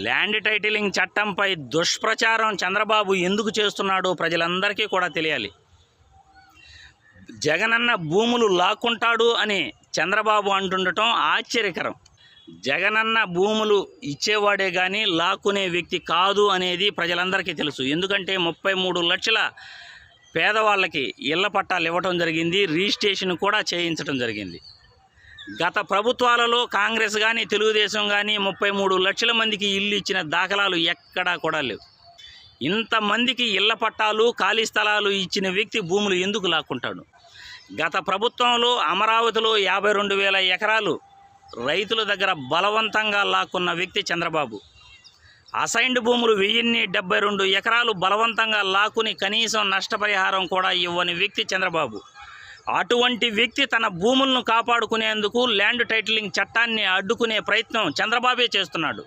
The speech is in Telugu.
ల్యాండ్ టైటిలింగ్ చట్టంపై దుష్ప్రచారం చంద్రబాబు ఎందుకు చేస్తున్నాడో ప్రజలందరికీ కూడా తెలియాలి. జగనన్న భూములు లాక్కుంటాడు అని చంద్రబాబు అంటుండటం ఆశ్చర్యకరం. జగనన్న భూములు ఇచ్చేవాడే కానీ లాక్కునే వ్యక్తి కాదు అనేది ప్రజలందరికీ తెలుసు. ఎందుకంటే 33 లక్షల పేదవాళ్ళకి ఇళ్ల పట్టాలు ఇవ్వటం జరిగింది, రిజిస్ట్రేషన్ కూడా చేయించడం జరిగింది. గత ప్రభుత్వాలలో కాంగ్రెస్ కానీ తెలుగుదేశం కానీ 33 లక్షల మందికి ఇల్లు ఇచ్చిన దాఖలాలు ఎక్కడా కూడా లేవు. ఇంతమందికి ఇళ్ల పట్టాలు ఖాళీ స్థలాలు ఇచ్చిన వ్యక్తి భూములు ఎందుకు లాక్కుంటాడు? గత ప్రభుత్వంలో అమరావతిలో 52,000 ఎకరాలు రైతుల దగ్గర బలవంతంగా లాక్కున్న వ్యక్తి చంద్రబాబు. అసైన్డ్ భూములు 1072 ఎకరాలు బలవంతంగా లాక్కుని కనీసం నష్టపరిహారం కూడా ఇవ్వని వ్యక్తి చంద్రబాబు. అటువంటి వ్యక్తి తన భూములను కాపాడుకునేందుకు ల్యాండ్ టైటిలింగ్ చట్టాన్ని అడ్డుకునే ప్రయత్నం చంద్రబాబే చేస్తున్నాడు.